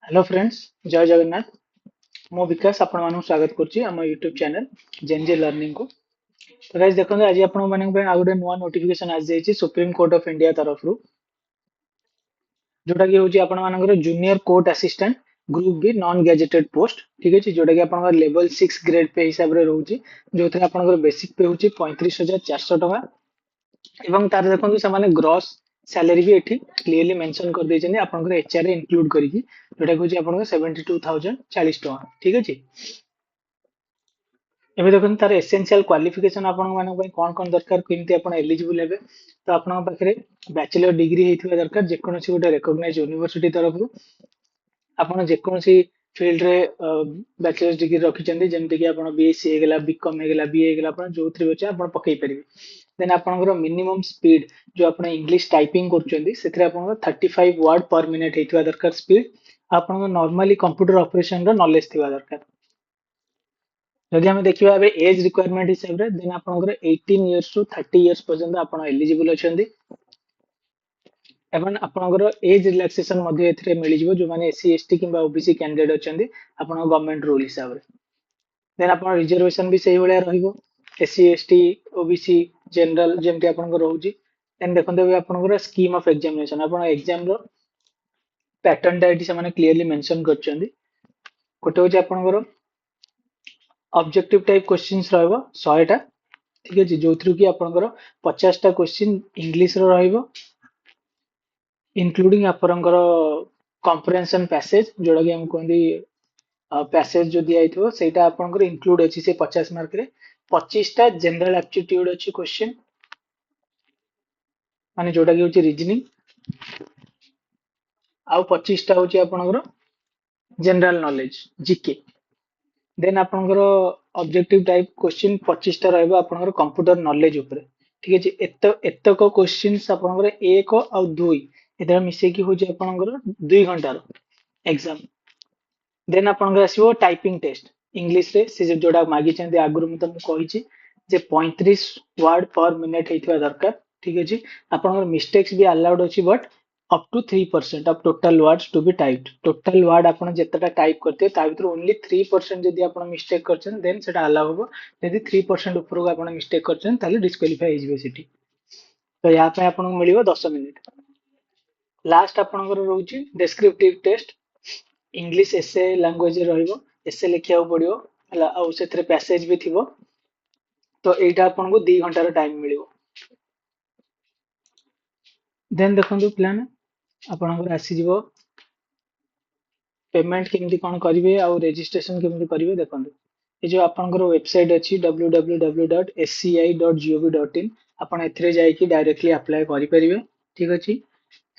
Hello friends, जय जगन्नाथ। मो विकास आपण मानक स्वागत करछि हम यूट्यूब चैनल जेनजे लर्निंग को। तो गाइस देखो आज आपण मानक पे आ गोटे नुवा नोटिफिकेशन आ जाइछि सुप्रीम कोर्ट ऑफ इंडिया तरफ रु, जोटा कि होछि आपण मानकर junior court assistant group B non gazetted post. ठीक अछि, जोटा कि आपण लेवल 6 ग्रेड पे हिसाब रे रहउछि, जोथि आपण बेसिक पे होछि 35,400 टका। एवं तार देखो से ग्रॉस सैलरी भी एठी क्लियरली मेंशन कर देछन आपनकर एचआर इंक्लूड करिकी, जोटा कि आपन 72,040 टका। ठीक अछि, एबे देखन तार एसेंशियल क्वालिफिकेशन आपन मानक पई कोन कोन दरकार, किंती आपन एलिजिबल हेबे। तो आपन पाखरे बैचलर डिग्री हेथिबा दरकार जेकोनोसी गोटे रिकॉग्नाइज्ड यूनिवर्सिटी तरफ रु। ଆପଣ ଯେକୌଣସି ଫିଲ୍ଡରେ ବ୍ୟାଚଲର୍ସ ଡିଗ୍ରୀ ରଖିଛନ୍ତି, ଯେମିତି କି ଆପଣ ବିଏସସି ହେଇଗଲା, ବିକମ୍ ହେଇଗଲା, ବିଏ ହେଇଗଲା, ଆପଣ ଯୋଉଥିରେ ଅଛି ଆପଣ ପକେଇ ପାରିବେ। ଦେନ୍ ଆପଣଙ୍କର ମିନିମମ୍ ସ୍ପିଡ ଯୋଉ ଆପଣ ଇଂଲିଶ ଟାଇପିଂ କରୁଛନ୍ତି ସେଥିରେ ଆପଣଙ୍କର 35 ୱାର୍ଡ ପର ମିନିଟ୍ ହେଇଥିବା ଦରକାର ସ୍ପିଡ। ଆପଣଙ୍କ ନର୍ମାଲି କମ୍ପ୍ୟୁଟର ଅପରେସନର ନଲେଜ ଥିବା ଦରକାର। ଯଦି ଆମେ ଦେଖିବା ଏବେ ଏଜ ରିକ୍ୱାରମେଣ୍ଟ ହିସାବରେ, ଦେନ୍ ଆପଣଙ୍କର 18 ଇୟର୍ସ ରୁ 30 ଇୟର୍ସ ପର୍ଯ୍ୟନ୍ତ ଆପଣ ଏଲିଜିବଲ ଅଛନ୍ତି। ଏବଂ ଆପଣଙ୍କର ଏଜ ରିଲାକ୍सेସନ ମଧ୍ୟ ଏଥିରେ ମିଳିଯିବ ଯୋଉମାନେ ଏସସି ଏସଟି କିମ୍ବା ଓବିସି କ୍ୟାଣ୍ଡିଡେଟ୍ ଅଛନ୍ତି ଆପଣଙ୍କ ଗଭର୍ଣ୍ଣମେଣ୍ଟ ରୁଲ ହିସାବରେ। ଦେନ୍ ଆପଣ ରିଜର୍ଭେସନ ବି ସେଇ ଭଳିଆ ରହିବ, ଏସସି ଏସଟି ଓବିସି ଜେନରାଲ ଯେମିତି ଆପଣଙ୍କର ରହୁଛି। ଦେନ୍ ଦେଖନ୍ତୁ ଏବେ ଆପଣଙ୍କର ସ୍କିମ୍ ଅଫ ଏକ୍ସାମିନେସନ, ଆପଣ ଏକ୍ସାମ ର ପ୍ୟାଟର୍ନ ଟା ଏଠି ସେମାନେ କ୍ଲିୟରଲି ମେନସନ କରିଛନ୍ତି। ଗୋଟେ ହଉଛି ଆପଣଙ୍କର ଅବଜେକ୍ଟିଭ ଟାଇପ क्वेश्चंस ରହିବ 100ଟା। ଠିକ ଅଛି, ଯୋଉଥିରୁ କି ଆପଣଙ୍କର 50ଟା क्वेश्चन ଇଂଲିଶ ର ରହିବ, ଇନକ୍ଲୁଡିଂ ଆପଣଙ୍କର କମ୍ପ୍ରେhension पैसेज, जोड़ा कि हम कहते पैसेज जो दिया ହେଇଥିବ ସେଇଟା ଆପଣଙ୍କର ଇନକ୍ଲୁଡ ଅଛି ସେ 50 ମାର୍କ ରେ। 25ଟା जनरल एप्टीट्यूड ଅଛି क्वेश्चन, माने जोड़ा कि होची रीजनिंग, आउ 25टा होची आपनकर जनरल नॉलेज जीके। देन आपनकर ऑब्जेक्टिव टाइप क्वेश्चन 25टा रहबो आपनकर कंप्यूटर नॉलेज ऊपर। ठीक अछि, एतक क्वेश्चंस आपनकर 1 और 2 एतरा मिसे की होची आपनकर 2 घंटार एग्जाम। देन आपनकर आसीबो टाइपिंग टेस्ट इंग्लिश रे, से जोड़ा मागी चंदी आगुरु म तुमको कहिची जे 35 वर्ड पर मिनिट हेतिबा दरकार। ठीक अछि, आपनकर मिस्टेक्स भी अलाउड अछि, but up to 3% of total words to be typed. Total word आपण जेतटा टाइप करते ता भीतर ओनली 3% जदी आपण मिस्टेक करछन देन सेटा अलाउ होबो। यदि 3% ऊपर को आपण मिस्टेक करछन ताले डिस्क्वालीफाई हो जिवे सिटी। तो या पे आपण मिलिबो 10 मिनिट। लास्ट आपणकर रहउची डिस्क्रिप्टिव टेस्ट, इंग्लिश एसे लैंग्वेज रहइबो, एसे लिखिया पड़िबो हला, आ सेथरे पैसेज भी थिबो। तो एटा आपनको 2 घंटार टाइम मिलिबो। देन देखंतु प्लान आपणकर आसी जिवो पेमेंट केमती कोन करिवे आ रजिस्ट्रेशन केमती करिवे। देखंतु ए जो आपणकर वेबसाइट अछि www.sci.gov.in, आपण एथरे जाई कि डायरेक्टली अप्लाई करि परिवे। ठीक अछि,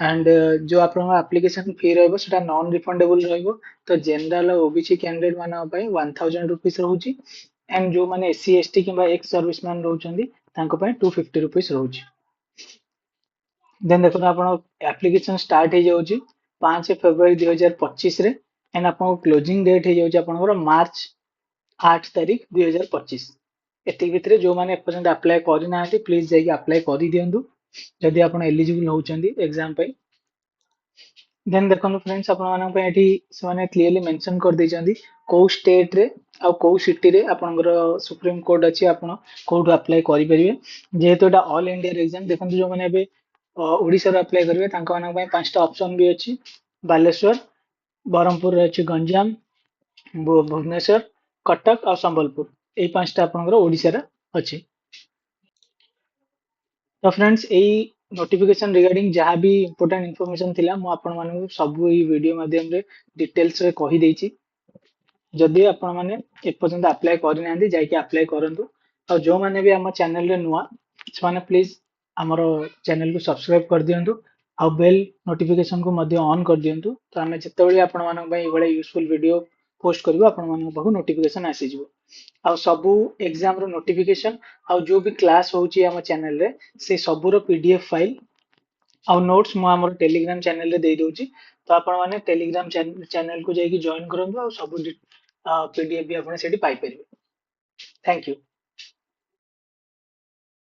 एंड जो आपन एप्लिकेशन फी रहबो सेटा नॉन रिफंडेबल रहबो। तो जनरल ओबीसी कैंडिडेट माने पई 1000 रुपीस रहउची, एंड जो माने एससी एसटी किबा एक्स सर्विसमैन रहउचंदी तांको पई 250 रुपीस रहउची। देन देखो आपण एप्लिकेशन स्टार्ट हो जाउची 5 फरवरी 2025 रे, एंड आपण क्लोजिंग डेट हो जाउची आपण मार्च 8 तारीख 2025। एति भितरे जो माने एपर्यंत अप्लाई करि नाहंती प्लीज जाई अप्लाई करि दियंतु जदि आपण एलिजिबल होउचंदी एग्जाम पई। देन देखो फ्रेंड्स आपण मानन पे एठी से माने क्लियरली मेंशन कर दैचंदी को स्टेट रे आ को सिटी रे आपनकर सुप्रीम कोर्ट अछि, आपण कोड अप्लाई करि परिबे। जेहेतु एटा ऑल इंडिया एग्जाम, देखंतु जो माने एबे ओडिसा रे अप्लाई करिवे तांको मानन पे 5टा ऑप्शन भी अछि, बालेश्वर, बरहमपुर रे अछि, गंजाम, भुवनेश्वर, कटक और संबलपुर, ए 5टा आपनकर ओडिसा रे अछि। तो फ्रेंड्स एई नोटिफिकेशन रिगार्डिंग जहाँ भी इंपोर्टेंट इनफॉरमेशन थिला मु आपण मानू सब ई वीडियो माध्यम रे डिटेल्स रे कहि देइची। जदि आपण माने एपर्यंत अप्लाई करि नांदी जाई कि अप्लाई करंतु, और जो माने भी हम चैनल रे नुआ से माने प्लीज हमर चैनल को सब्सक्राइब कर दियंतु और बेल नोटिफिकेशन को मध्य ऑन कर दियंतु। तो हमें जतबेले आपण मानक पई एबळे यूजफुल वीडियो पोस्ट करबो आपण मानक पाखु नोटिफिकेशन आसी जिवो। आ सबु एग्जाम रो नोटिफिकेशन आ जो भी क्लास होची हम चैनल रे से सबु रो पीडीएफ फाइल और नोट्स मु हमर टेलीग्राम चैनल रे दे दोची। तो आपण माने टेलीग्राम चैनल को जाई कि जॉइन करंतु और सबु पीडीएफ भी आपण सेठी पाई परिबे। Thank you.